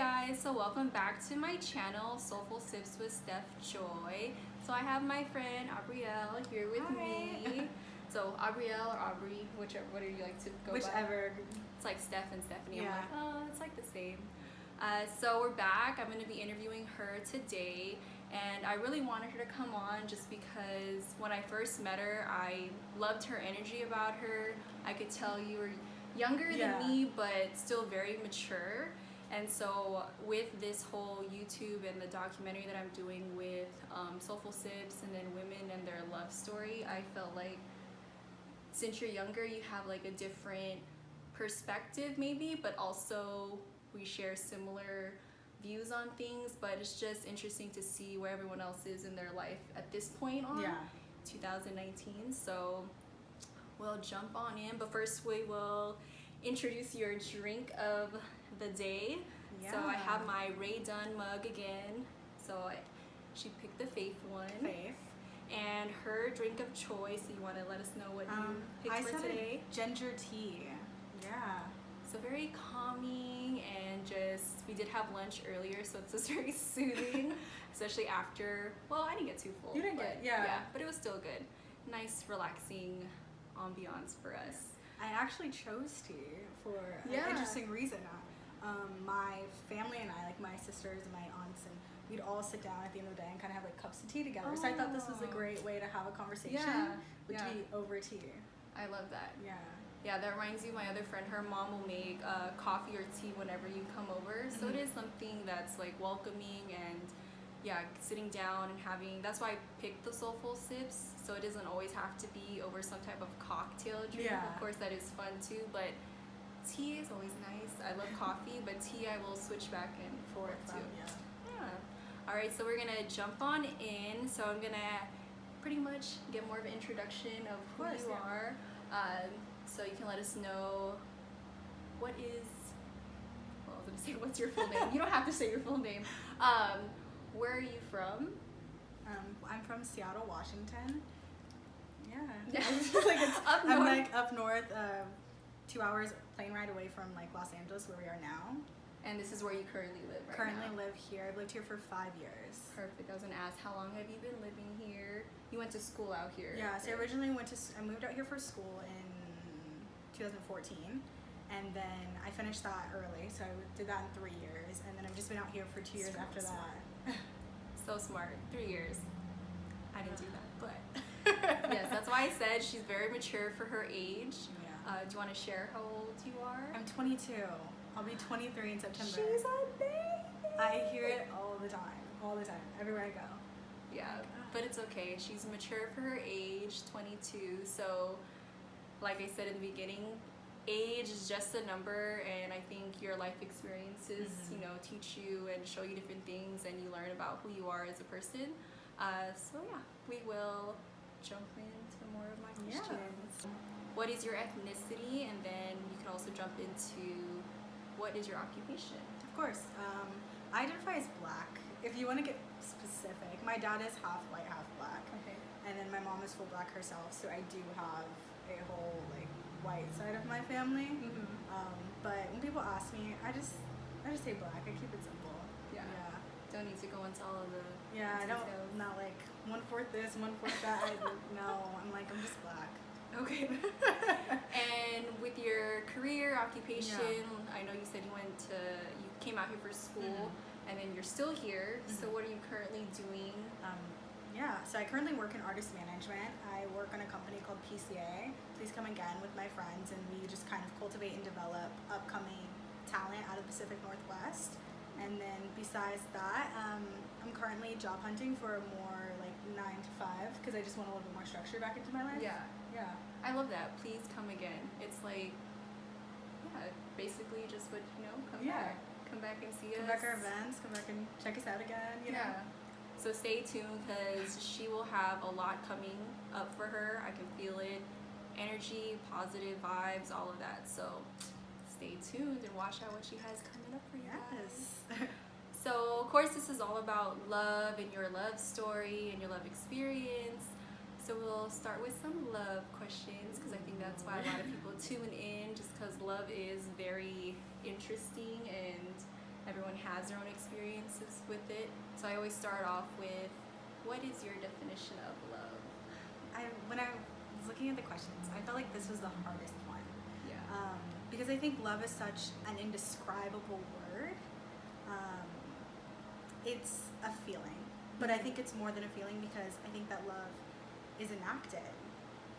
guys, so welcome back to my channel, Soulful Sips with Steph Joy. So I have my friend Abrielle here with me. So Abrielle or Aubrey, whichever, what do you like to go Whichever. by? It's like Steph and Stephanie. Yeah. I'm like, oh, it's like the same. So we're back. I'm going to be interviewing her today, and I really wanted her to come on just because when I first met her, I loved her energy about her. I could tell you were younger than me, but still very mature. And so with this whole YouTube and the documentary that I'm doing with Soulful Sips and then women and their love story, I felt like since you're younger, you have like a different perspective maybe, but also we share similar views on things, but it's just interesting to see where everyone else is in their life at this point on 2019. So we'll jump on in, but first we will introduce your drink of the day. So I have my Ray Dunn mug again. So she picked the Faith one. Faith. And her drink of choice. So you want to let us know what you picked for today? Ginger tea. Yeah. So very calming, and just we did have lunch earlier, so it's just very soothing, especially after. Well, I didn't get too full. You didn't get, yeah, but it was still good. Nice, relaxing ambiance for us. I actually chose tea for an interesting reason. My family and I, like my sisters and my aunts, and we'd all sit down at the end of the day and kind of have like cups of tea together. So I thought this was a great way to have a conversation, would be over tea. I love that. Yeah, that reminds me of my other friend. Her mom will make coffee or tea whenever you come over. So it is something that's like welcoming and sitting down and having. That's why I picked the Soulful Sips. So it doesn't always have to be over some type of cocktail drink. Of course, that is fun too, but tea is always nice. I love coffee, but tea I will switch back and forth too. All right, so we're gonna jump on in. So I'm gonna pretty much get more of an introduction of who you are. So you can let us know what is, well, I was gonna say what's your full name. You don't have to say your full name. Where are you from? I'm from Seattle, Washington. Yeah. Like it's up north. I'm like up north, 2 hours plane ride away from like Los Angeles, where we are now. And this is where you currently live right now? Live here. I've lived here for 5 years. Perfect. I was gonna ask, how long have you been living here? You went to school out here. Yeah, so I originally I moved out here for school in 2014, and then I finished that early, so I did that in 3 years, and then I've just been out here for 2 years after that. So smart. 3 years. I didn't do that, but yes, that's why I said she's very mature for her age. Do you want to share how old you are? I'm 22. I'll be 23 in September. She's a baby. I hear it all the time, everywhere I go. Yeah, but it's okay. She's mature for her age, 22. So, like I said in the beginning, age is just a number, and I think your life experiences, teach you and show you different things, and you learn about who you are as a person. So yeah, we will jump into more of my questions. What is your ethnicity? And then you can also jump into what is your occupation? Of course. I identify as black. If you want to get specific, my dad is half white, half black. Okay. And then my mom is full black herself, so I do have a whole like white side of my family. But when people ask me, I just say black. I keep it simple. Yeah. Don't need to go into all of the I don't, not like 1/4 this, 1/4 that. No, I'm just black. Okay. And with your career, occupation, I know you said you came out here for school, and then you're still here. So what are you currently doing? So I currently work in artist management. I work on a company called PCA, Please Come Again, with my friends, and we just kind of cultivate and develop upcoming talent out of the Pacific Northwest. And then besides that, I'm currently job hunting for a more like 9 to 5, because I just want a little bit more structure back into my life. Yeah. I love that. Please come again. It's like, basically just what, come back. Come back and see us. Come back our events, come back and check us out again, you know? So stay tuned, because she will have a lot coming up for her. I can feel it. Energy, positive vibes, all of that. So stay tuned and watch out what she has coming up for you guys. So, of course, this is all about love and your love story and your love experience. So we'll start with some love questions, because I think that's why a lot of people tune in, just because love is very interesting, and everyone has their own experiences with it. So I always start off with, what is your definition of love? When I was looking at the questions, I felt like this was the hardest one. Yeah. Because I think love is such an indescribable word. It's a feeling, but I think it's more than a feeling because I think that love is enacted.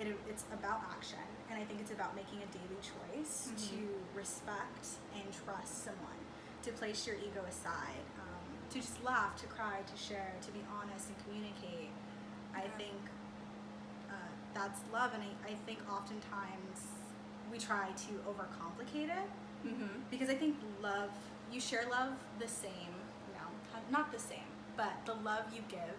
It's about action, and I think it's about making a daily choice to respect and trust someone, to place your ego aside, to just laugh, to cry, to share, to be honest and communicate. I think that's love, and I think oftentimes we try to overcomplicate it because I think love, you share love the same, not the same, but the love you give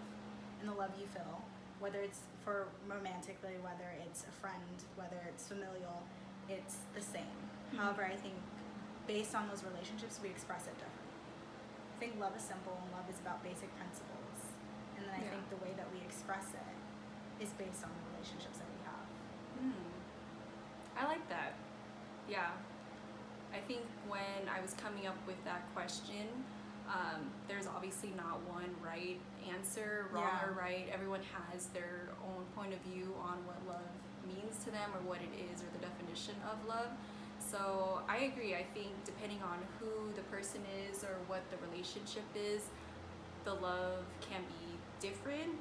and the love you feel, whether it's for romantically, whether it's a friend, whether it's familial, it's the same. However, I think based on those relationships, we express it differently. I think love is simple and love is about basic principles. And then I think the way that we express it is based on the relationships that we have. I like that. Yeah. I think when I was coming up with that question, there's obviously not one right answer, wrong or right. Everyone has their own point of view on what love means to them or what it is or the definition of love. So I agree. I think depending on who the person is or what the relationship is, the love can be different.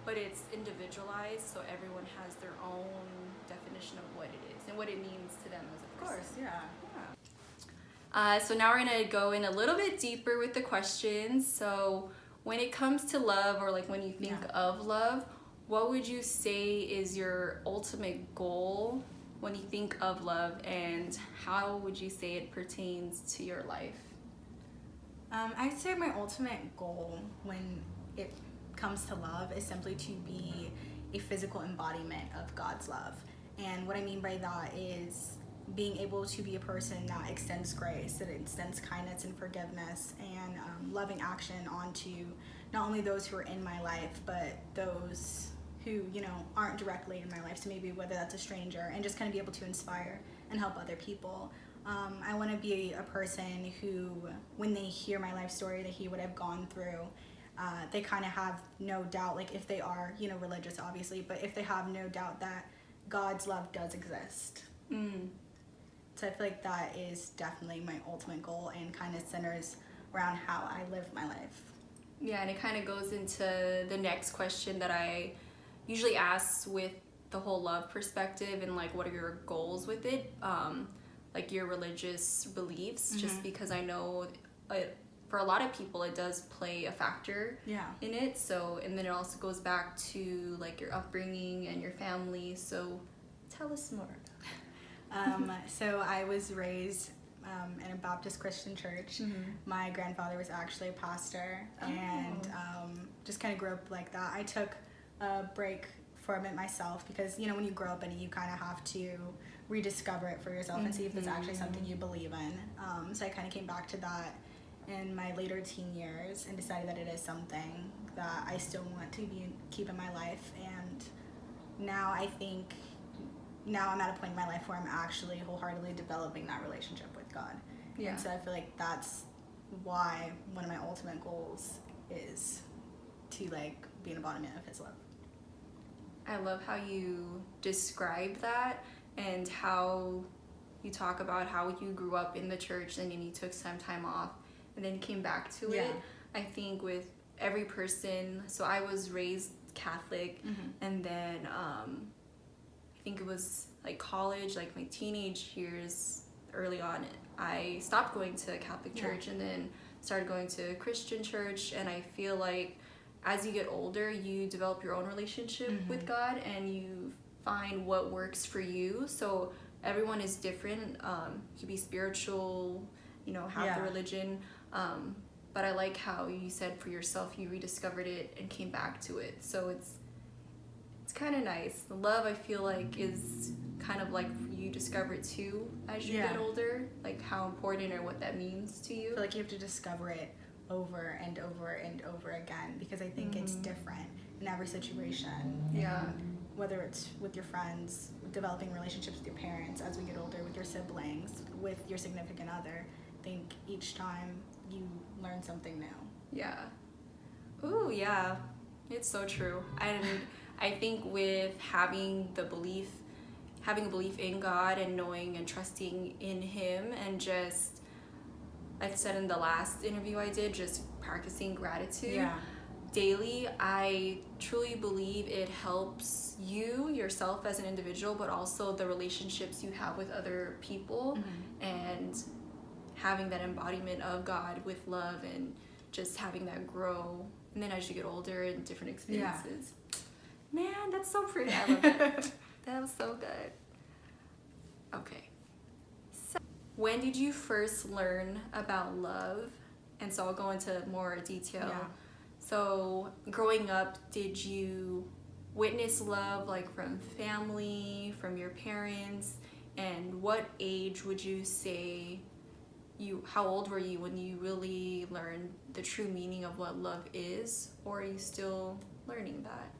But it's individualized, so everyone has their own definition of what it is and what it means to them as a person. Of course, yeah. So now we're gonna go in a little bit deeper with the questions. So when it comes to love, or like when you think of love, what would you say is your ultimate goal when you think of love, and how would you say it pertains to your life? I'd say my ultimate goal when it comes to love is simply to be a physical embodiment of God's love. And what I mean by that is being able to be a person that extends grace, that extends kindness and forgiveness, and loving action onto not only those who are in my life, but those who, aren't directly in my life. So maybe whether that's a stranger, and just kind of be able to inspire and help other people. I want to be a person who, when they hear my life story, they hear what I've gone through, they kind of have no doubt, like if they are, religious obviously, but if they have no doubt that God's love does exist. So I feel like that is definitely my ultimate goal, and kind of centers around how I live my life. Yeah, and it kind of goes into the next question that I usually ask with the whole love perspective, and like what are your goals with it, like your religious beliefs, just because I know for a lot of people it does play a factor in it. So, and then it also goes back to like your upbringing and your family. So tell us more. So I was raised in a Baptist Christian church. My grandfather was actually a pastor, and just kind of grew up like that. I took a break from it myself because, when you grow up in it, you kind of have to rediscover it for yourself and see if it's actually something you believe in. So I kind of came back to that in my later teen years and decided that it is something that I still want to keep in my life. And now I think I'm at a point in my life where I'm actually wholeheartedly developing that relationship with God. And so I feel like that's why one of my ultimate goals is to be an embodiment of His love. I love how you describe that, and how you talk about how you grew up in the church and then you took some time off and then came back to it. I think with every person, so I was raised Catholic, and then I think it was like college, like my teenage years, early on, I stopped going to Catholic church and then started going to Christian church. And I feel like as you get older, you develop your own relationship with God, and you find what works for you. So everyone is different. You could be spiritual, have the religion. But I like how you said for yourself, you rediscovered it and came back to it. So it's kind of nice. The love, I feel like, is kind of like you discover it too as you get older, like how important or what that means to you. I feel like you have to discover it over and over and over again, because I think it's different in every situation. And whether it's with your friends, developing relationships with your parents as we get older, with your siblings, with your significant other, I think each time you learn something new. Yeah. Ooh, yeah. It's so true. And I think with having a belief in God and knowing and trusting in Him, and just, like I said in the last interview I did, just practicing gratitude daily, I truly believe it helps you, yourself as an individual, but also the relationships you have with other people, and having that embodiment of God with love, and just having that grow. And then as you get older and different experiences. Man, that's so pretty. I love that. That was so good. Okay. So, when did you first learn about love? And so I'll go into more detail. Yeah. So, growing up, did you witness love like from family, from your parents? And what age would you say how old were you when you really learned the true meaning of what love is? Or are you still learning that?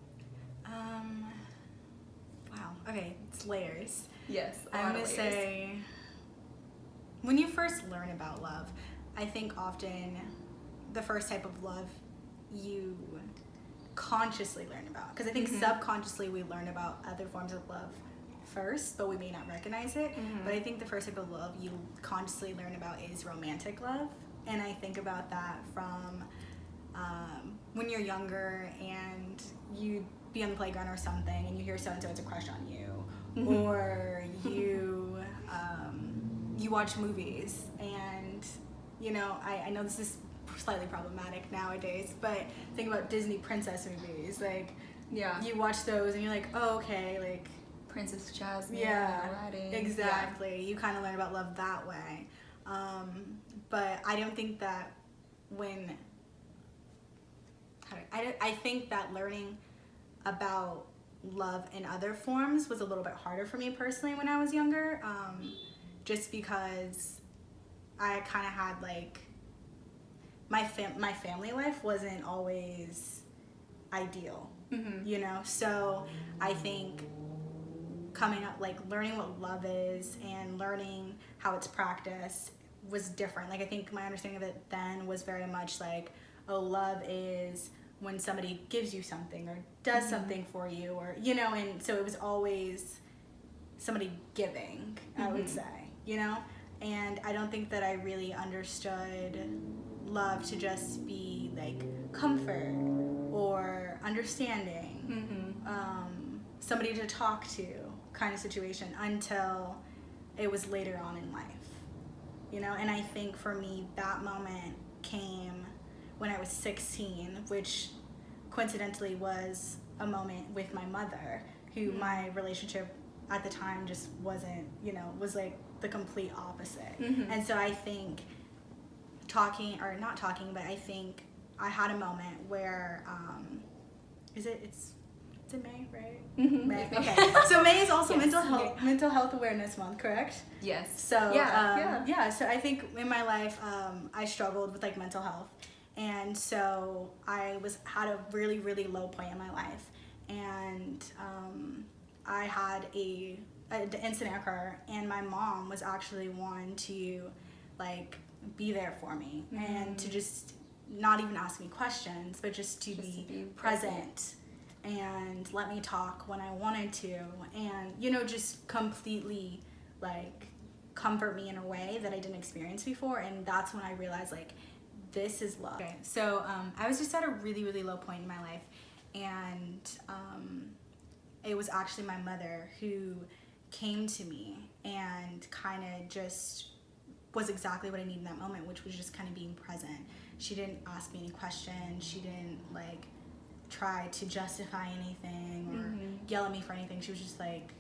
Wow. Okay, it's layers. Yes, I'm gonna say, when you first learn about love, I think often the first type of love you consciously learn about, because I think subconsciously we learn about other forms of love first, but we may not recognize it. But I think the first type of love you consciously learn about is romantic love, and I think about that from when you're younger and you be on the playground or something and you hear so-and-so has a crush on you, or you you watch movies, and you know, I know this is slightly problematic nowadays, but think about Disney princess movies, like you watch those and you're like, oh, okay, like Princess Jasmine, Aladdin. Exactly. You kind of learn about love that way. But I don't think that I think that learning about love in other forms was a little bit harder for me personally when I was younger, just because I kind of had like my family life wasn't always ideal, you know. So I think coming up, like learning what love is and learning how it's practiced was different. Like I think my understanding of it then was very much like, oh, love is when somebody gives you something or does something for you, or you know, and so it was always somebody giving, I would say, you know. And I don't think that I really understood love to just be like comfort or understanding, somebody to talk to kind of situation, until it was later on in life, you know. And I think for me that moment came when I was 16, which coincidentally was a moment with my mother, who my relationship at the time just wasn't, you know, was like the complete opposite. And so I think I think I had a moment where it's in May, right? May. Okay. So May is also mental health awareness month, correct? Yes. So so I think in my life I struggled with like mental health, and so I had a really, really low point in my life, and I had an incident occur, and my mom was actually one to like be there for me, and to just not even ask me questions, but just to be present and let me talk when I wanted to, and you know, just completely like comfort me in a way that I didn't experience before. And that's when I realized like, this is love. Okay, so I was just at a really, really low point in my life, and it was actually my mother who came to me and kind of just was exactly what I needed in that moment, which was just kind of being present. She didn't ask me any questions. She didn't like try to justify anything or yell at me for anything. She was just like,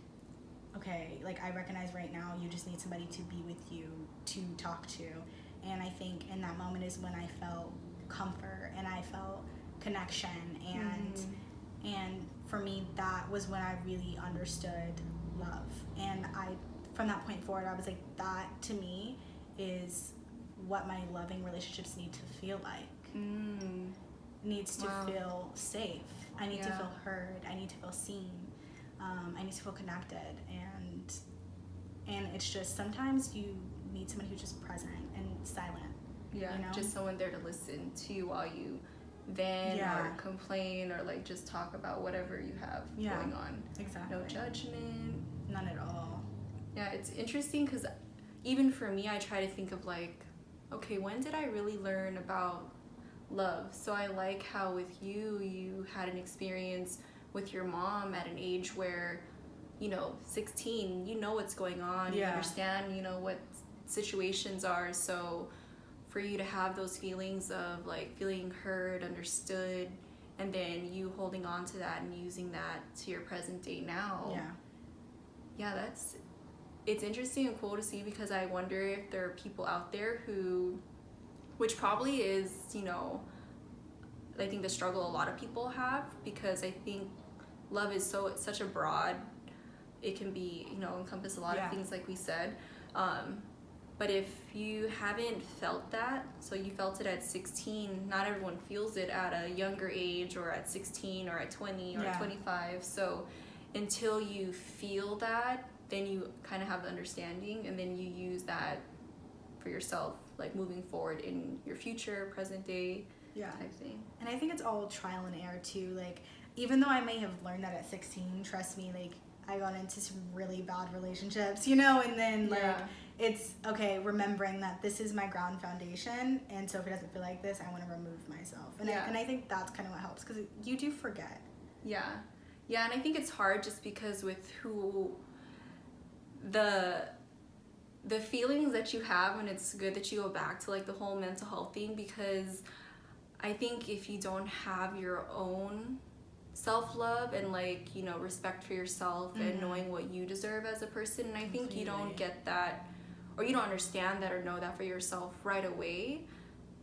okay, like I recognize right now you just need somebody to be with you, to talk to. And I think in that moment is when I felt comfort and I felt connection, and for me that was when I really understood love. And from that point forward, I was like, that to me is what my loving relationships need to feel like. Needs to feel safe. I need to feel heard. I need to feel seen. I need to feel connected. And it's just sometimes you need somebody who's just present and silent. Yeah, you know? just someone there to listen to you while you vent or complain or like just talk about whatever you have going on. Exactly. No judgment. None at all. Yeah, it's interesting because even for me, I try to think of like, okay, when did I really learn about love? So I like how with you had an experience with your mom at an age where, 16, you know what's going on, you understand, what situations are. So for you to have those feelings of like feeling heard, understood, and then you holding on to that and using that to your present day now. Yeah, it's interesting and cool to see, because I wonder if there are people out there who, which probably is, I think the struggle a lot of people have, because I think love is such a broad, it can be, encompass a lot of things like we said. But if you haven't felt that, so you felt it at 16, not everyone feels it at a younger age or at 16 or at 20 or 25. So until you feel that, then you kind of have the understanding, and then you use that for yourself, like moving forward in your future, present day type thing. And I think it's all trial and error too. Like, even though I may have learned that at 16, trust me, like, I got into some really bad relationships, and then like it's okay remembering that this is my ground foundation, and so if it doesn't feel like this, I want to remove myself. And I think that's kind of what helps, because you do forget. And I think it's hard just because with who the feelings that you have, and it's good that you go back to like the whole mental health thing, because I think if you don't have your own self-love and like respect for yourself and knowing what you deserve as a person, and I think you don't get that, or you don't understand that or know that for yourself right away.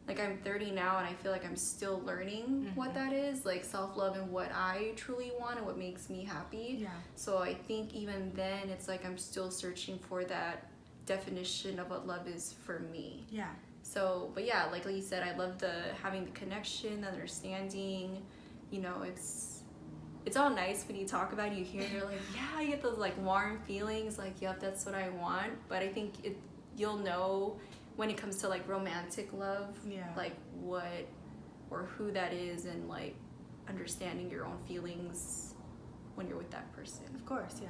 Like, I'm 30 now, and I feel like I'm still learning what that is, like self-love and what I truly want and what makes me happy. So I think even then it's like I'm still searching for that definition of what love is for me. So, but yeah, like you said, I love having the connection, the understanding. It's all nice when you talk about it, you hear, you're like, yeah, you get those like warm feelings, like, yep, that's what I want. But I think you'll know when it comes to like romantic love, like what or who that is, and like understanding your own feelings when you're with that person. Of course,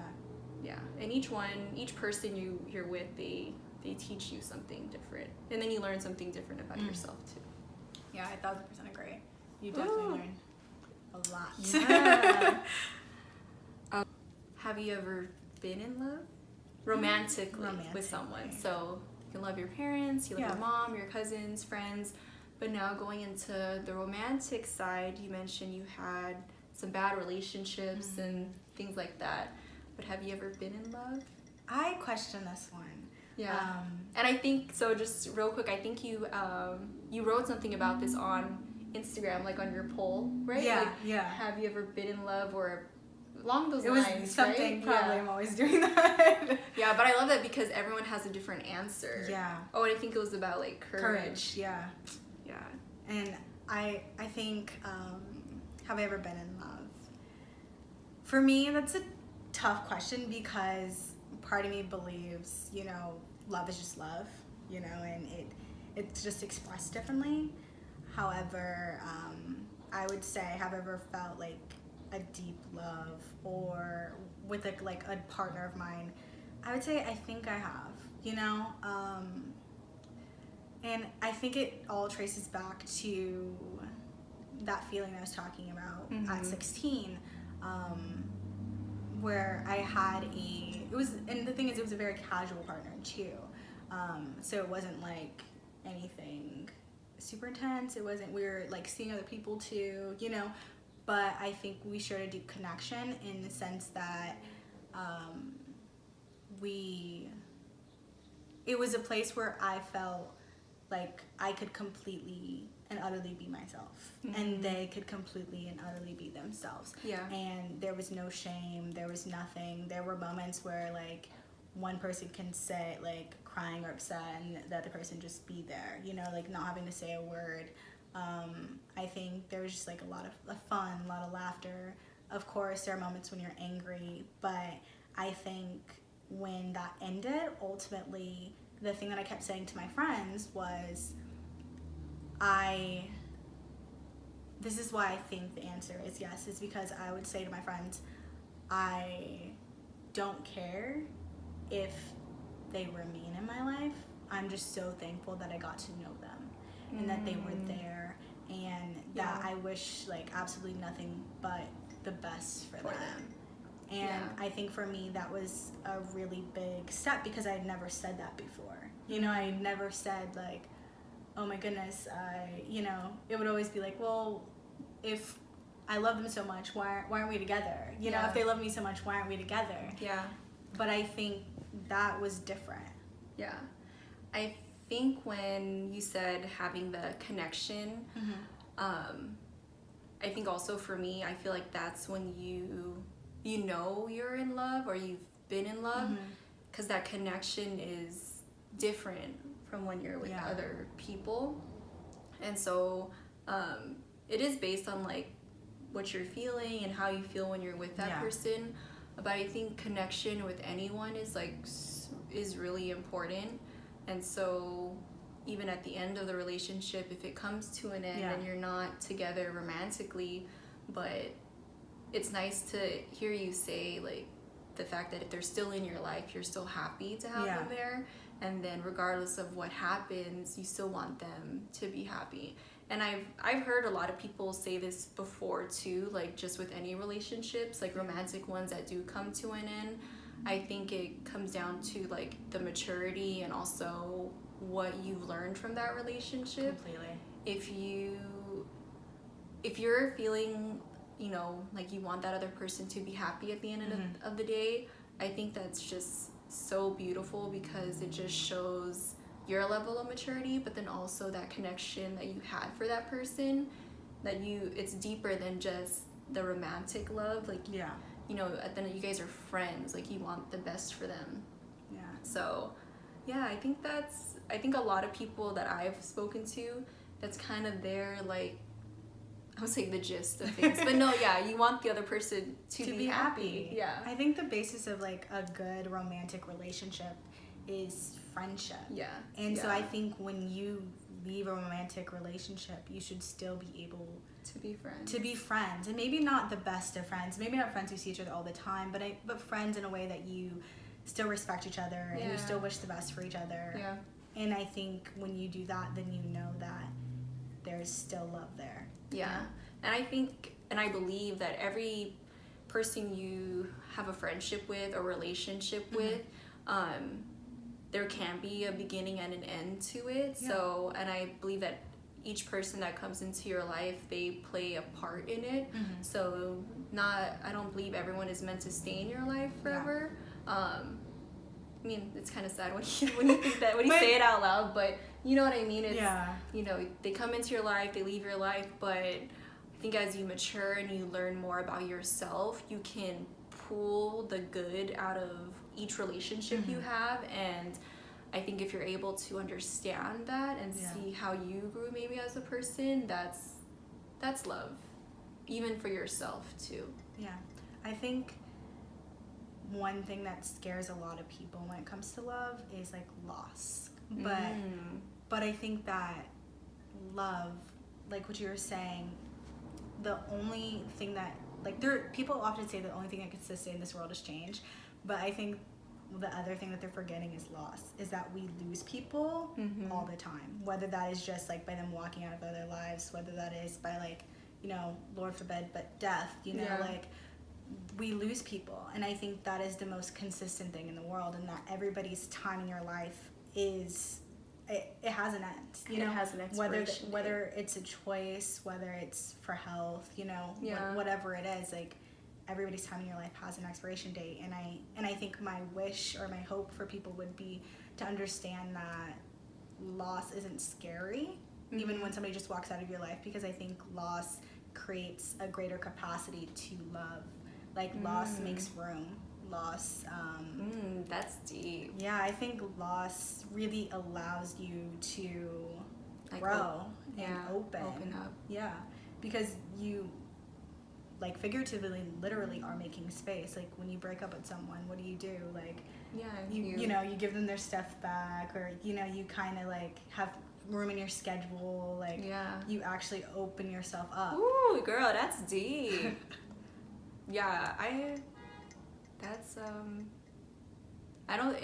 And each person you're with, they teach you something different, and then you learn something different about yourself too. Yeah, 1,000% agree. You definitely learn a lot. Have you ever been in love romantically with someone? So you can love your parents, you love your mom, your cousins, friends, but now going into the romantic side, you mentioned you had some bad relationships and things like that, but have you ever been in love? I question this one. And I think, so just real quick, I think you wrote something about this on Instagram, like on your poll, right? Have you ever been in love, or along those lines? It was something, right? Probably. I'm always doing that. But I love that because everyone has a different answer. Oh, and I think it was about like courage. And I think, have I ever been in love? For me, that's a tough question, because part of me believes, love is just love, and it's just expressed differently. However, I would say, have I ever felt like a deep love or with like a partner of mine? I would say I think I have, and I think it all traces back to that feeling I was talking about at 16, where I had and the thing is, it was a very casual partner too, so it wasn't like anything super intense. It wasn't, we were like seeing other people too, but I think we shared a deep connection in the sense that it was a place where I felt like I could completely and utterly be myself, and they could completely and utterly be themselves. And there was no shame, there was nothing. There were moments where like one person can say like crying or upset, and the other person just be there, like not having to say a word. I think there was just like a lot of fun, a lot of laughter. Of course, there are moments when you're angry, but I think when that ended, ultimately, the thing that I kept saying to my friends was, this is why I think the answer is yes, is because I would say to my friends, I don't care if they remain in my life. I'm just so thankful that I got to know them and that they were there, and that I wish like absolutely nothing but the best for them. And I think for me that was a really big step, because I had never said that before. You know, I had never said like, oh my goodness, it would always be like, well, if I love them so much, why aren't we together? You know, if they love me so much, why aren't we together? Yeah. But I think that was different. Yeah. I think when you said having the connection, I think also for me, I feel like that's when you know you're in love, or you've been in love, because that connection is different from when you're with other people. And so it is based on like what you're feeling and how you feel when you're with that person. But I think connection with anyone is really important. And so even at the end of the relationship, if it comes to an end and you're not together romantically, but it's nice to hear you say like the fact that if they're still in your life, you're still happy to have them there. And then regardless of what happens, you still want them to be happy. And I've heard a lot of people say this before too, like just with any relationships, like romantic ones that do come to an end. I think it comes down to like the maturity and also what you've learned from that relationship. Completely. If you're feeling, you know, like you want that other person to be happy at the end of the day, I think that's just so beautiful, because it just shows your level of maturity, but then also that connection that you had for that person, that it's deeper than just the romantic love. Like, you know, at the end you guys are friends, like you want the best for them. So I think a lot of people that I've spoken to, that's kind of their like, I would say the gist of things. But no, you want the other person to be happy. I think the basis of like a good romantic relationship is friendship. And so I think when you leave a romantic relationship, you should still be able to be friends. And maybe not the best of friends, maybe not friends who see each other all the time, but friends in a way that you still respect each other and you still wish the best for each other. And I think when you do that, then you know that there's still love there. And I think, and I believe that every person you have a friendship with or relationship with, there can be a beginning and an end to it. So, and I believe that each person that comes into your life, they play a part in it. So I don't believe everyone is meant to stay in your life forever. I mean, it's kind of sad when you think that, when you say it out loud, but you know what I mean? It's, you know, they come into your life, they leave your life, but I think as you mature and you learn more about yourself, you can pull the good out of each relationship you have. And I think if you're able to understand that and see how you grew maybe as a person, that's love, even for yourself too. I think one thing that scares a lot of people when it comes to love is like loss. But I think that love, like what you were saying, the only thing that, like, people often say the only thing that can sustain this world is change, but I think the other thing that they're forgetting is loss, is that we lose people all the time, whether that is just like by them walking out of their lives, whether that is by like, you know, Lord forbid, but death, you know, like we lose people. And I think that is the most consistent thing in the world, and that everybody's time in your life is, it has an end, you know, it has an expiration whether it's a choice, whether it's for health, you know, whatever it is, like everybody's time in your life has an expiration date. And I think my wish or my hope for people would be to understand that loss isn't scary, even when somebody just walks out of your life, because I think loss creates a greater capacity to love. Like loss makes room. Loss, that's deep. Yeah, I think loss really allows you to like grow and open up. Yeah, because you, like, figuratively, literally are making space. Like when you break up with someone, what do? Like, you know, you give them their stuff back, or you know, you kind of like have room in your schedule. Like, Yeah. you actually open yourself up. Ooh, girl, that's deep. Yeah, I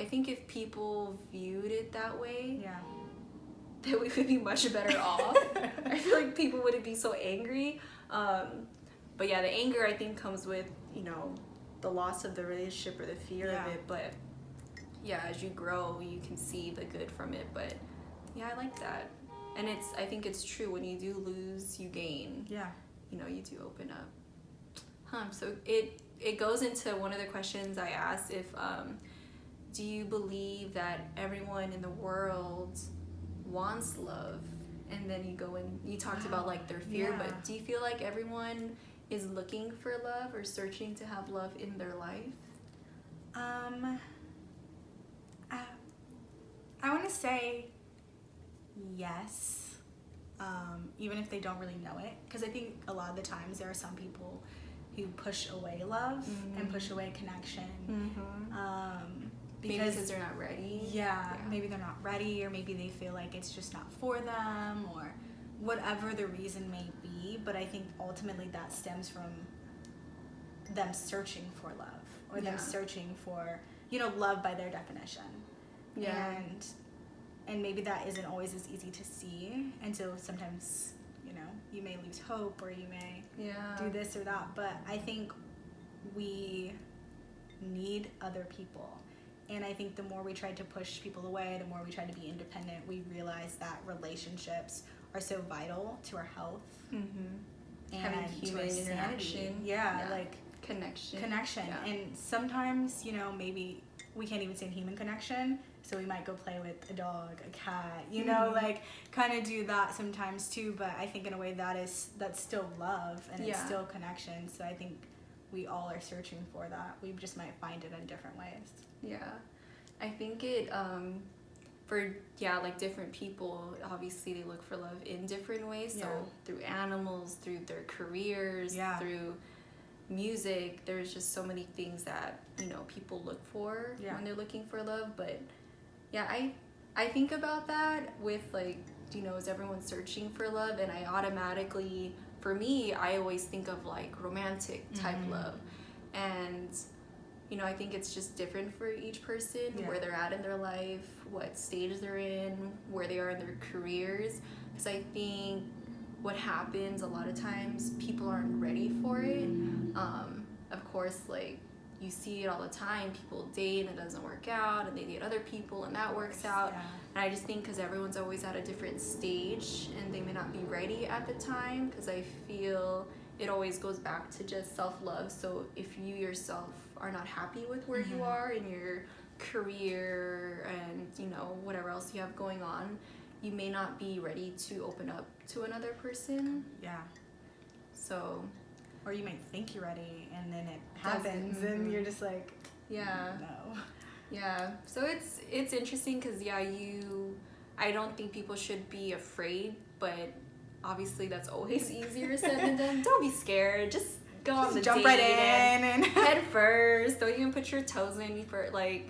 think if people viewed it that way, Yeah. that we would be much better off. I feel like people wouldn't be so angry. But yeah, the anger I think comes with, the loss of the relationship or the fear of it. But yeah, as you grow, you can see the good from it. But yeah, I like that. And I think it's true. When you do lose, you gain. Yeah. You do open up. So it goes into one of the questions I asked, if do you believe that everyone in the world wants love? And then you go and you talked about like their fear, but do you feel like everyone is looking for love or searching to have love in their life? I want to say yes, even if they don't really know it, because I think a lot of the times there are some people who push away love and push away connection. Because they're not ready. Yeah, maybe they're not ready, or maybe they feel like it's just not for them, or whatever the reason may be. But I think ultimately that stems from them searching for love, or them searching for, love by their definition. Yeah. And maybe that isn't always as easy to see, and so sometimes, you may lose hope, or you may do this or that. But I think we need other people. And I think the more we try to push people away, the more we try to be independent, we realize that relationships are so vital to our health. And having to human our sanity. interaction. Like connection. Yeah. And sometimes, maybe we can't even say human connection, so we might go play with a dog, a cat, like kind of do that sometimes too. But I think in a way that's still love, and it's still connection. So I think we all are searching for that. We just might find it in different ways. Yeah, I think it for like different people, obviously they look for love in different ways. So through animals, through their careers, through music, there's just so many things that people look for when they're looking for love. But I think about that with like, is everyone searching for love? And I automatically, for me, I always think of like romantic type love. And I think it's just different for each person, where they're at in their life, what stage they're in, where they are in their careers. Because I think what happens a lot of times, people aren't ready for it. Of course, like, you see it all the time. People date and it doesn't work out, and they date other people and that works out. And I just think because everyone's always at a different stage and they may not be ready at the time, because I feel it always goes back to just self-love. So if you yourself are not happy with where you are in your career and whatever else you have going on, you may not be ready to open up to another person. So, or you might think you're ready, and then it happens, and you're just like, no. So it's interesting, because I don't think people should be afraid, but obviously that's always easier said than done. Don't be scared, just go on the jump date right in and head first. Don't even put your toes in for like.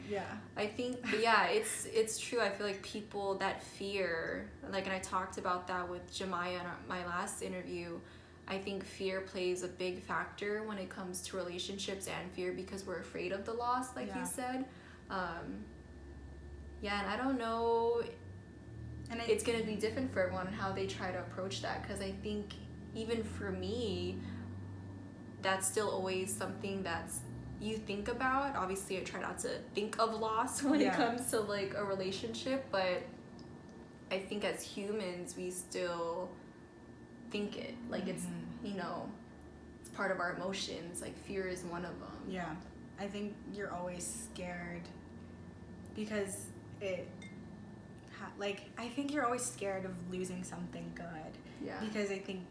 I think, but it's true. I feel like people, that fear, like, and I talked about that with Jemiah in my last interview. I think fear plays a big factor when it comes to relationships and fear, because we're afraid of the loss, like you said. And I don't know. And it's going to be different for everyone and how they try to approach that, because I think even for me, that's still always something that's you think about. Obviously, I try not to think of loss when it comes to like a relationship, but I think as humans, we still think it. Like it's, it's part of our emotions. Like fear is one of them. I think you're always scared because I think you're always scared of losing something good. Because I think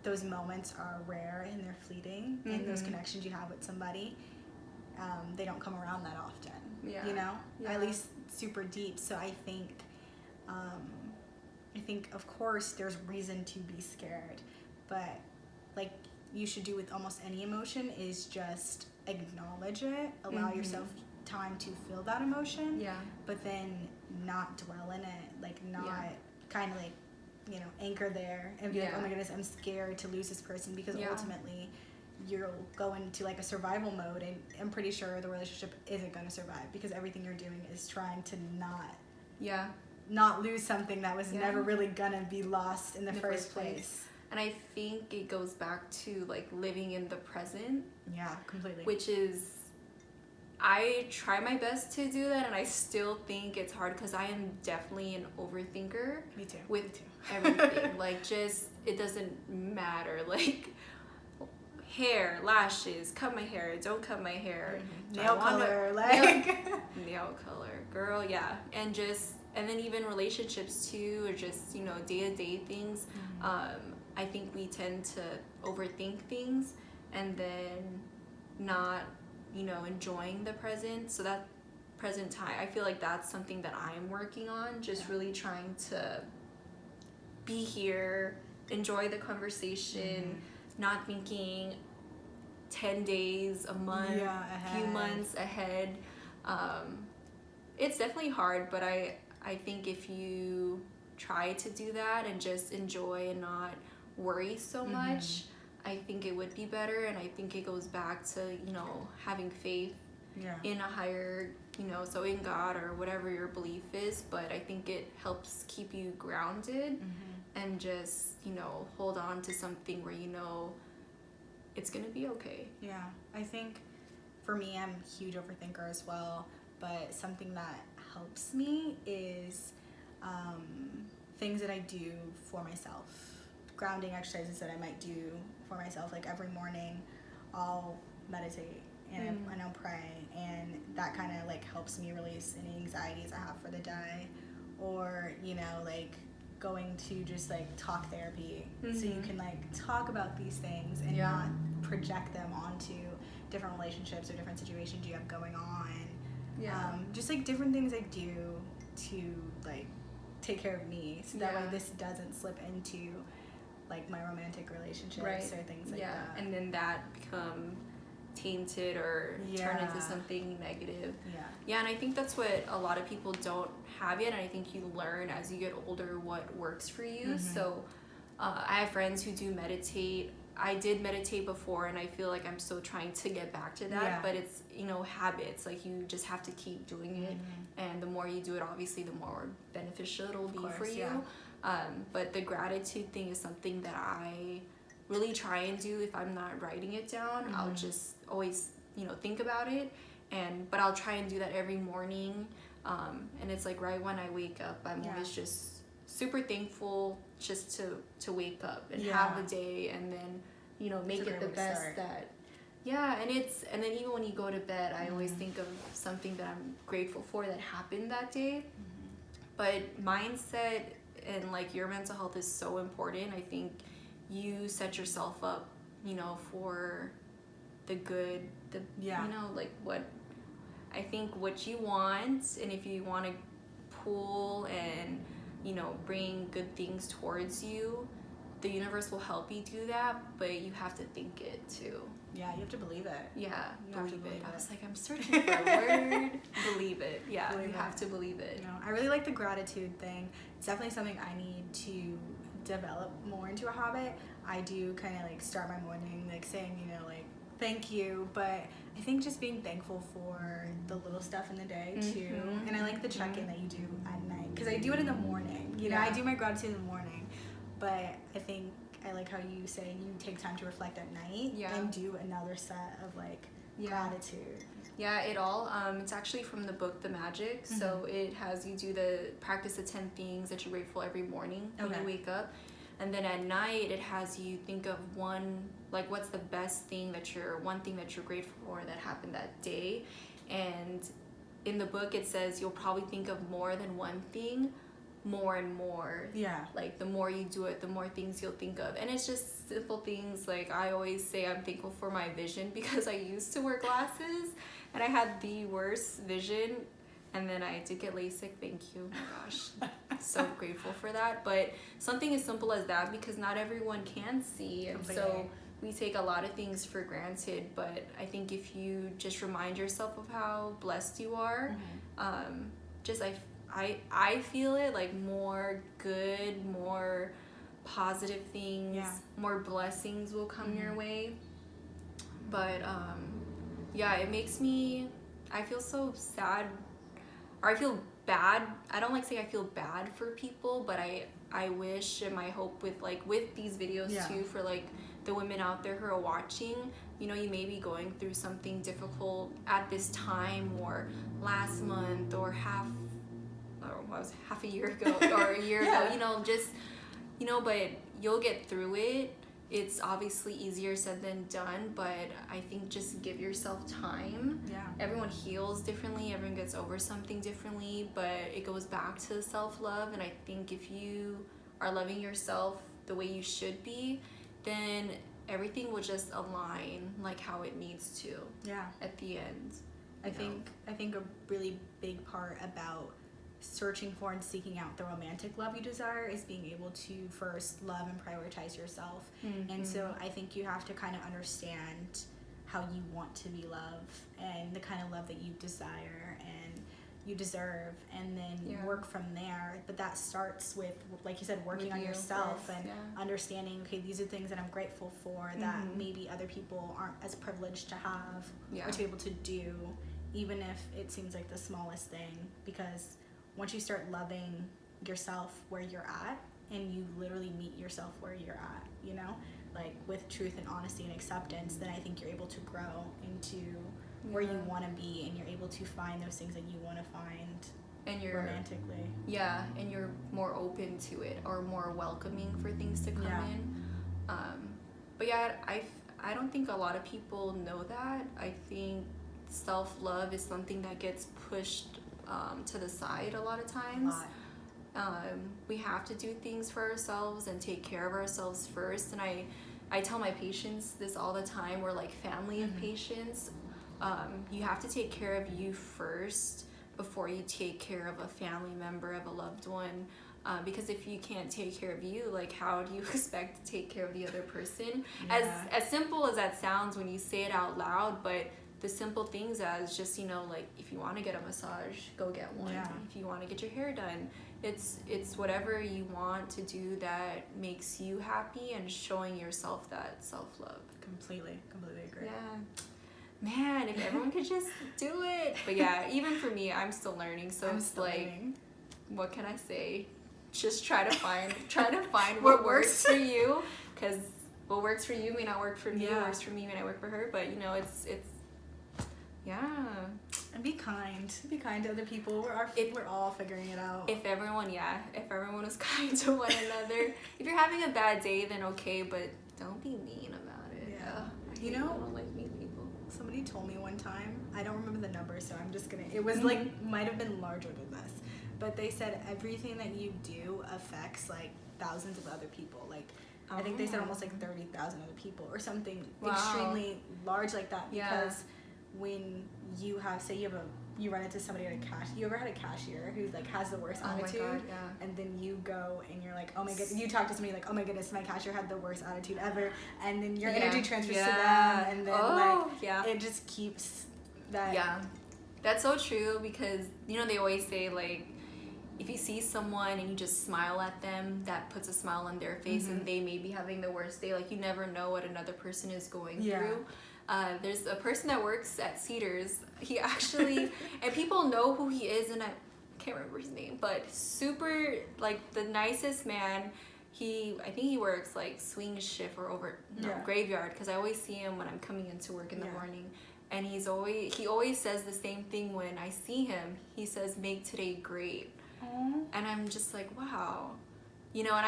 those moments are rare and they're fleeting, and those connections you have with somebody, they don't come around that often. At least super deep. So I think of course there's reason to be scared, but like you should do with almost any emotion is just acknowledge it, allow yourself time to feel that emotion, Yeah. but then not dwell in it, like not Yeah. kind of like, you know, anchor there and be like, Yeah. oh my goodness, I'm scared to lose this person, because Yeah. ultimately you'll go into like a survival mode, and I'm pretty sure the relationship isn't going to survive, because everything you're doing is trying to Yeah. not lose something that was Yeah. never really gonna be lost in the first place. And I think it goes back to like living in the present, Yeah, completely. which is, I try my best to do that, and I still think it's hard because I am definitely an overthinker Me too. with Me too. everything. Like, just, it doesn't matter. Like, hair, lashes, cut my hair, don't cut my hair, Nail color, like nail color, girl, yeah. And just, and then even relationships too, or just, you know, day-to-day things. I think we tend to overthink things and then not, you know, enjoying the present. So that present time, I feel like that's something that I'm working on, just really trying to be here, enjoy the conversation, not thinking 10 days, a month, few months ahead. It's definitely hard, but I think if you try to do that and just enjoy and not worry so much, I think it would be better. And I think it goes back to, you know, having faith in a higher, you know, so in God or whatever your belief is. But I think it helps keep you grounded and just, you know, hold on to something where you know it's gonna be okay. Yeah, I think for me, I'm a huge overthinker as well, but something that helps me is things that I do for myself. Grounding exercises that I might do for myself, like every morning I'll meditate and I'll pray, and that kind of like helps me release any anxieties I have for the day. Or, you know, like going to just like talk therapy, so you can like talk about these things and not project them onto different relationships or different situations you have going on. Just like different things I do to like take care of me, so that way this doesn't slip into like my romantic relationships or things like that. And then that become tainted or turn into something negative. And I think that's what a lot of people don't have yet, and I think you learn as you get older what works for you. So I have friends who do meditate. I did meditate before, and I feel like I'm still trying to get back to that, but it's, you know, habits. Like, you just have to keep doing it, and the more you do it, obviously the more beneficial it'll be for you. But the gratitude thing is something that I really try and do. If I'm not writing it down, I'll just always, you know, think about it, but I'll try and do that every morning. And it's like right when I wake up, I'm always just super thankful just to wake up and have a day, and then, you know, make it the best that and then even when you go to bed, I always think of something that I'm grateful for that happened that day. But mindset and like your mental health is so important. I think you set yourself up, you know, for the good, you know, like what I think what you want, and if you want to pull and, you know, bring good things towards you, the universe will help you do that, but you have to think it too. Yeah, you have to believe it. Yeah, you have to believe it. I was like, I'm searching for a word. Believe it. Yeah, you have to believe it. You know, I really like the gratitude thing. It's definitely something I need to develop more into a habit. I do kind of like start my morning like saying, you know, like thank you, but I think just being thankful for the little stuff in the day too. And I like the check-in that you do at night, because I do it in the morning. You know, I do my gratitude in the morning, but I think I like how you say you take time to reflect at night and do another set of like gratitude. Yeah, it's actually from the book The Magic. So it has you do practice the 10 things that you're grateful every morning when you wake up. And then at night, it has you think of one, like what's the best thing one thing that you're grateful for that happened that day. And in the book, it says you'll probably think of more than one thing, more and more. Like the more you do it, the more things you'll think of. And it's just simple things. Like I always say I'm thankful for my vision, because I used to wear glasses and I had the worst vision. And then I did get LASIK, thank you. Oh my gosh, so grateful for that. But something as simple as that, because not everyone can see. And so we take a lot of things for granted, but I think if you just remind yourself of how blessed you are, just I feel it, like more good, more positive things, more blessings will come your way. But yeah, it makes me, I feel so sad, or I feel bad. I don't like saying I feel bad for people, but I wish, and my hope with these videos too, for like the women out there who are watching, you know, you may be going through something difficult at this time, or last month, or half a year ago, or a year ago, you know, just, you know, but you'll get through it. It's obviously easier said than done, but I think just give yourself time. Yeah. Everyone heals differently, everyone gets over something differently, but it goes back to self-love. And I think if you are loving yourself the way you should be, then everything will just align like how it needs to. Yeah. At the end. I think a really big part about searching for and seeking out the romantic love you desire is being able to first love and prioritize yourself. And so I think you have to kind of understand how you want to be loved and the kind of love that you desire and you deserve, and then work from there. But that starts with, like you said, working on yourself and understanding, okay, these are things that I'm grateful for that maybe other people aren't as privileged to have or to be able to do, even if it seems like the smallest thing. Because once you start loving yourself where you're at, and you literally meet yourself where you're at, you know, like with truth and honesty and acceptance, then I think you're able to grow into where you want to be, and you're able to find those things that you want to find, and you're romantically. Yeah, and you're more open to it, or more welcoming for things to come in. But yeah, I don't think a lot of people know that. I think self-love is something that gets pushed to the side a lot of times. We have to do things for ourselves and take care of ourselves first. And I tell my patients this all the time. We're like family of patients. You have to take care of you first before you take care of a family member, of a loved one. Because if you can't take care of you, like, how do you expect to take care of the other person? As simple as that sounds when you say it out loud, but the simple things as just, you know, like, if you want to get a massage, go get one. If you want to get your hair done, it's whatever you want to do that makes you happy, and showing yourself that self-love. Completely agree. Yeah. Man, if everyone could just do it. But yeah, even for me, I'm still learning. So it's like, what can I say? Just try to find what works for you, because what works for you may not work for me. What works for me may not work for her. But you know, it's and be kind to other people. We're all figuring it out. If everyone was kind to one another. If you're having a bad day, then okay, but don't be mean about it. You know, I don't like mean people. Somebody told me one time, I don't remember the number, so I'm just gonna, it was like, might have been larger than this, but they said everything that you do affects like thousands of other people. Like, I think they said almost like 30,000 other people or something extremely large like that. Because when you have, say you run into somebody at a you ever had a cashier who like has the worst attitude? My God, and then you go and you're like, oh my goodness, you talk to somebody like, oh my goodness, my cashier had the worst attitude ever, and then your energy transfers to them, and then it just keeps that. That's so true, because you know they always say, like, if you see someone and you just smile at them, that puts a smile on their face, and they may be having the worst day. Like, you never know what another person is going through. There's a person that works at Cedars. He actually, and people know who he is, and I can't remember his name, but super, like, the nicest man. I think he works like swing shift or graveyard, because I always see him when I'm coming into work in the morning, and he always says the same thing when I see him. He says, "Make today great." And I'm just like, wow, you know. And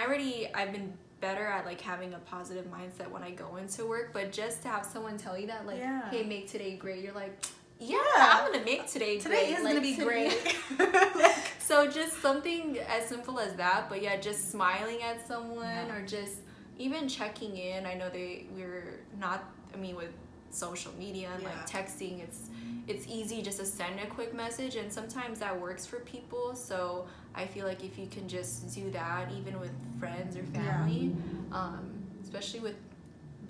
I've been better at like having a positive mindset when I go into work, but just to have someone tell you that, like, hey, make today great, you're like, I'm gonna make today great. Today is gonna be great. So just something as simple as that, but just smiling at someone, or just even checking in. I know we're not, with social media and like texting, it's easy just to send a quick message, and sometimes that works for people. So I feel like if you can just do that, even with friends or family, especially with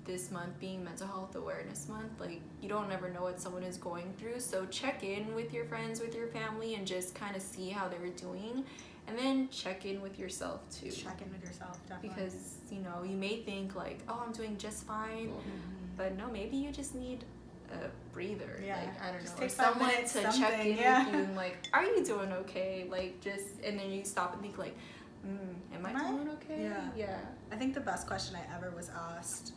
this month being Mental Health Awareness Month, like, you don't ever know what someone is going through. So check in with your friends, with your family, and just kind of see how they're doing. And then check in with yourself too. Check in with yourself, definitely. Because, you know, you may think like, oh, I'm doing just fine. Mm-hmm. But no, maybe you just need a breather. Yeah. Like, I don't Just know. Or take 5 someone minutes, to something, check in yeah. with you and like, are you doing okay? Like, just, and then you stop and think like, am I doing okay? Yeah. I think the best question I ever was asked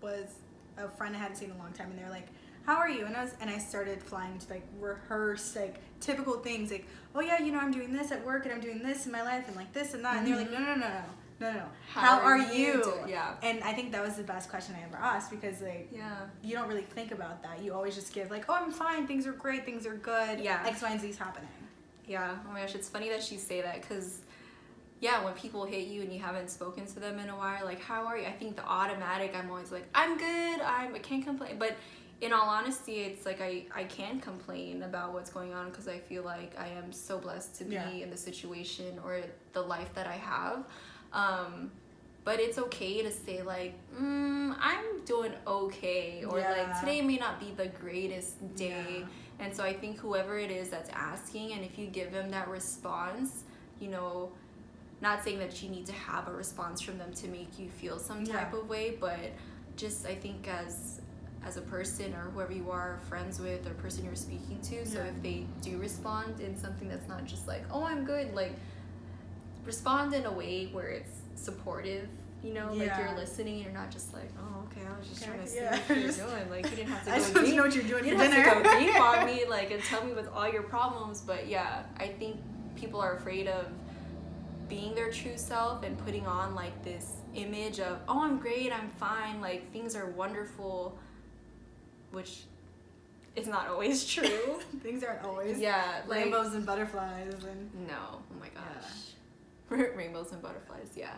was a friend I hadn't seen in a long time, and they were like, how are you? And I started flying to like rehearse like typical things, like, oh yeah, you know, I'm doing this at work and I'm doing this in my life and like this and that. And they were like, no. How are you? Yeah. And I think that was the best question I ever asked, because like, you don't really think about that. You always just give like, oh, I'm fine, things are great, things are good. Yeah. X, Y, and Z's happening. Yeah. Oh my gosh, it's funny that you say that, because yeah, when people hit you and you haven't spoken to them in a while, like, how are you? I think the automatic, I'm always like, I'm good, I can't complain. But in all honesty, it's like I can complain about what's going on, because I feel like I am so blessed to be in the situation or the life that I have. But it's okay to say like, I'm doing okay, or like, today may not be the greatest day. And so I think whoever it is that's asking, and if you give them that response, you know, not saying that you need to have a response from them to make you feel some type of way, but just, I think as a person or whoever you are friends with or person you're speaking to, so if they do respond in something that's not just like, oh, I'm good, like, respond in a way where it's supportive, you know, like you're listening and you're not just like, oh, okay, I was just trying to see what you're doing, like, you didn't have to go I just want to know what you're doing for dinner. You didn't have to go deep on me, like, and tell me with all your problems. But yeah, I think people are afraid of being their true self and putting on like this image of, oh, I'm great, I'm fine, like, things are wonderful, which is not always true. Things aren't always. Yeah, like, rainbows and butterflies and. No, oh my gosh, rainbows and butterflies. Yeah,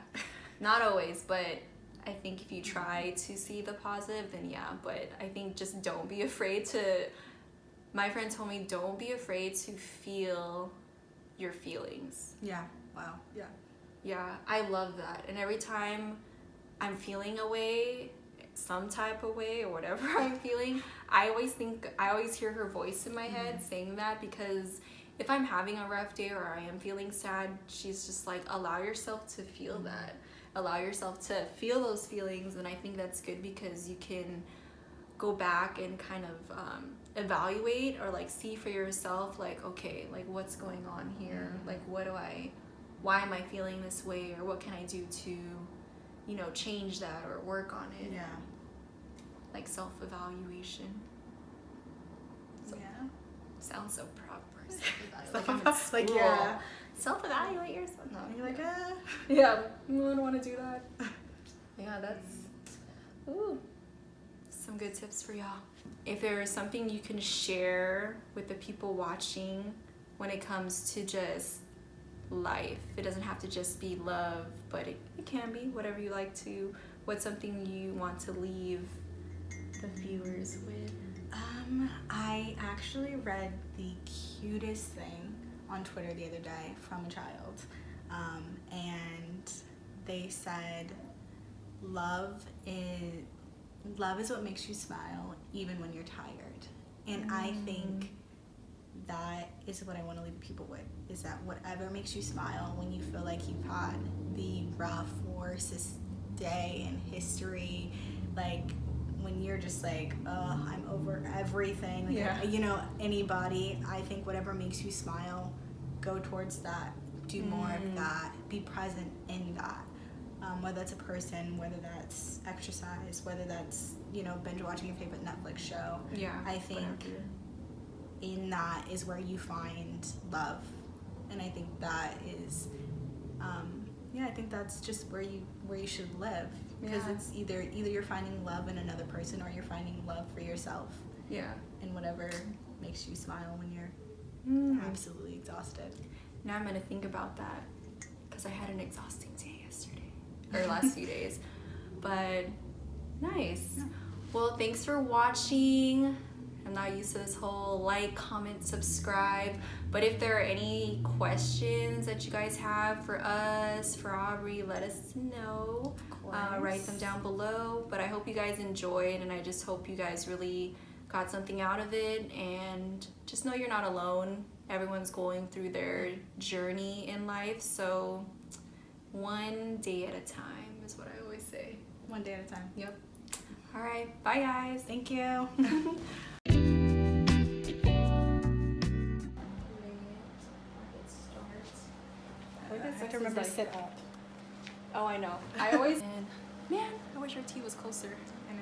not always, but I think if you try to see the positive, then yeah. But I think just don't be afraid to. My friend told me, don't be afraid to feel your feelings. Yeah. Wow. Yeah. Yeah, I love that. And every time I'm feeling a way, some type of way, or whatever I'm feeling, I always hear her voice in my head saying that, because if I'm having a rough day or I am feeling sad, she's just like, allow yourself to feel that. Allow yourself to feel those feelings. And I think that's good, because you can go back and kind of evaluate or like see for yourself, like, okay, like, what's going on here? Like, why am I feeling this way, or what can I do to, you know, change that or work on it? Yeah. Like self-evaluation. So, sounds so proper. Self-evaluate. Like, yeah. Self-evaluate yourself. No, you're like, yeah, I don't want to do that. Yeah, that's some good tips for y'all. If there is something you can share with the people watching when it comes to just life, it doesn't have to just be love, but it can be whatever you like to. What's something you want to leave the viewers with? I actually read the cutest thing on Twitter the other day from a child, and they said, love is what makes you smile even when you're tired. And I think that is what I want to leave people with, is that whatever makes you smile when you feel like you've had the rough, worst day in history, like when you're just like, oh, I'm over everything, like, you know, anybody, I think whatever makes you smile, go towards that, do more of that, be present in that, whether that's a person, whether that's exercise, whether that's, you know, binge watching your favorite Netflix show. I think in that is where you find love, and I think that is I think that's just where you should live, because it's either you're finding love in another person, or you're finding love for yourself, and whatever makes you smile when you're absolutely exhausted. Now I'm gonna think about that, because I had an exhausting day yesterday, or last few days, but nice. Well, thanks for watching. I'm not used to this whole like, comment, subscribe. But if there are any questions that you guys have for us, for Aubrey, let us know. Write them down below. But I hope you guys enjoyed, and I just hope you guys really got something out of it. And just know you're not alone. Everyone's going through their journey in life. So one day at a time is what I always say. One day at a time. Yep. All right. Bye, guys. Thank you. I have to remember to sit up. Oh, I know. I always. And, man, I wish our tea was closer. I know.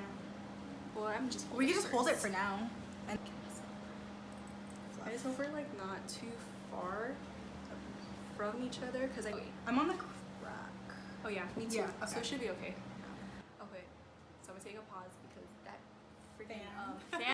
Well, I'm just. We can just hold it for now. And I just hope we're like not too far from each other, cause I'm on the crack. Oh yeah, me too. Yeah, So okay. it should be okay. Okay, so I'm gonna take a pause because that freaking Fan. fan